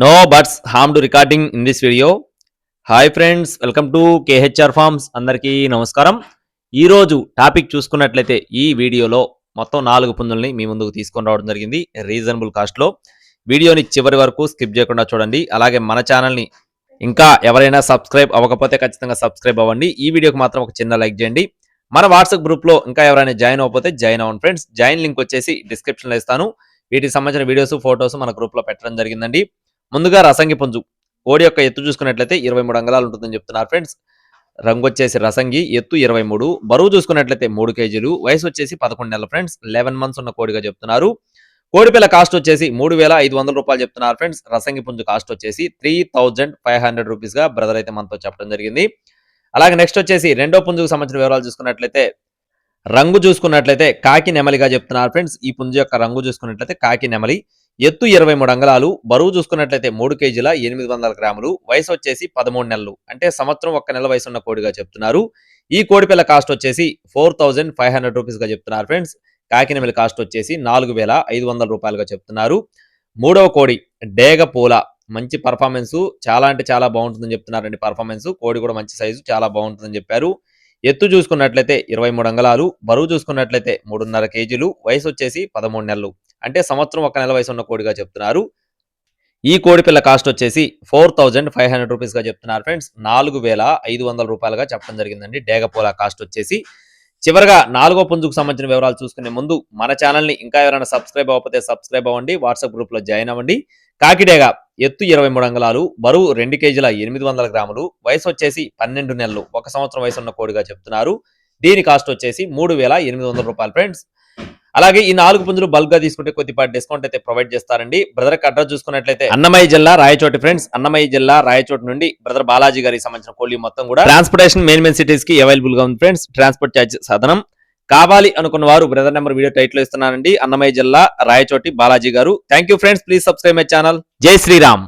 No buts harmed recording in this video. Hi friends, welcome to KHR forms. అందరికీ నమస్కారం. ఈరోజు topic చూసుకున్నట్లయితే ఈ వీడియోలో మొత్తం 4 పుంజుల్ని మీ ముందుకు తీసుకొని రావడం జరిగింది రీజనబుల్ కాస్ట్లో. వీడియోని చివరి వరకు స్కిప్ చేయకుండా చూడండి. అలాగే మన ఛానల్ని ఇంకా ఎవరైనా సబ్స్క్రైబ్ అవ్వకపోతే ఖచ్చితంగా సబ్స్క్రైబ్ అవ్వండి. ఈ వీడియోకి మాత్రం ఒక చిన్న లైక్ చేయండి. మన వాట్సాప్ గ్రూప్లో ఇంకా ఎవరైనా జాయిన్ అవ్వకపోతే జాయిన్ అవ్వండి ఫ్రెండ్స్. జాయిన్ లింక్ వచ్చేసి డిస్క్రిప్షన్లో ఇస్తాను. వీటికి సంబంధించిన వీడియోస్, ఫొటోస్ మన గ్రూప్లో పెట్టడం జరిగిందండి. ముందుగా రసంగి పుంజు కోడి యొక్క ఎత్తు చూసుకున్నట్లయితే 23 అంగుళాలు ఉంటుందని చెప్తున్నారు ఫ్రెండ్స్. రంగు వచ్చేసి రసంగి, ఎత్తు 23, బరువు చూసుకున్నట్లయితే 3 కేజీలు, వయసు వచ్చేసి 11 నెలలు ఫ్రెండ్స్. 11 మంత్స్ ఉన్న కోడిగా చెప్తున్నారు. కోడి పిల్ల కాస్ట్ వచ్చేసి 3,500 రూపాయలు చెప్తున్నారు ఫ్రెండ్స్. రసంగి పుంజు కాస్ట్ వచ్చేసి 3,500 రూపీస్ గా బ్రదర్ అయితే మనతో చెప్పడం జరిగింది. అలాగే నెక్స్ట్ వచ్చేసి రెండో పుంజుకు సంబంధించిన వివరాలు చూసుకున్నట్లయితే రంగు చూసుకున్నట్లయితే కాకి నెమలిగా చెప్తున్నారు ఫ్రెండ్స్. ఈ పుంజు యొక్క రంగు చూసుకున్నట్లయితే కాకి నెమలి, ఎత్తు 23 అంగుళాలు, బరువు చూసుకున్నట్లయితే 3 కేజీల 800 గ్రాములు, వయసు వచ్చేసి 13 నెలలు, అంటే సంవత్సరం 1 నెల వయసు ఉన్న కోడిగా చెప్తున్నారు. ఈ కోడి పిల్ల కాస్ట్ వచ్చేసి 4,500 రూపీస్ గా చెప్తున్నారు ఫ్రెండ్స్. కాకినెమలి కాస్ట్ వచ్చేసి 4,500 రూపాయలుగా చెప్తున్నారు. మూడవ కోడి డేగ పూల, మంచి పర్ఫార్మెన్స్, చాలా అంటే చాలా బాగుంటుందని చెప్తున్నారండి. పర్ఫార్మెన్స్ కోడి కూడా మంచి సైజు, చాలా బాగుంటుందని చెప్పారు. ఎత్తు చూసుకున్నట్లయితే 23 అంగుళాలు, బరువు చూసుకున్నట్లయితే 3.5 కేజీలు, వయసు వచ్చేసి 13 నెలలు, అంటే సంవత్సరం 1 నెల వయసు ఉన్న కోడిగా చెప్తున్నారు. ఈ కోడి పిల్ల కాస్ట్ వచ్చేసి 4,500 రూపీస్ గా చెప్తున్నారు ఫ్రెండ్స్. 4,500 రూపాయలుగా చెప్పడం జరిగిందండి డేగపోల కాస్ట్ వచ్చేసి. చివరిగా 4వ పుంజుకు సంబంధించిన వివరాలు చూసుకునే ముందు మన ఛానల్ని ఇంకా ఎవరైనా సబ్స్క్రైబ్ అవ్వకపోతే సబ్స్క్రైబ్ అవ్వండి. వాట్సాప్ గ్రూప్ లో జాయిన్ అవ్వండి. కాకిడేగ, ఎత్తు 23 అంగుళాలు, బరువు 2 కేజీల 800 గ్రాములు, వయసు వచ్చేసి 12 నెలలు, 1 సంవత్సరం వయసు ఉన్న కోడిగా చెప్తున్నారు. దీని కాస్ట్ వచ్చేసి 3,800 రూపాయలు ఫ్రెండ్స్. అలాగే ఈ 4 పుంజులు బల్క్ గా తీసుకుంటే కొద్దిపాటి డిస్కౌంట్ అయితే ప్రొవైడ్ చేస్తారండి. బ్రదర్ అడ్రస్ చూసుకున్నట్లయితే అన్నమయ్య జిల్లా రాయచోటి ఫ్రెండ్స్. అన్నమయ్య జిల్లా రాయచోటి నుండి బ్రదర్ బాలాజీ గారికి సంబంధించిన కోళ్లు మొత్తం కూడా ట్రాన్స్పోర్టేషన్ మెయిన్ సిటీస్ కి అవైలబుల్ గా ఉంది ఫ్రెండ్స్. ట్రాన్స్పోర్ట్ ఛార్జ్ సాధనం కావాలి అనుకున్న వారు బ్రదర్ నెంబర్ వీడియో టైటిల్ ఇస్తున్నానండి. అన్నమయ్య జిల్లా రాయచోటి బాలాజీ గారు. Thank you friends. Please subscribe my channel. Jai Sriram.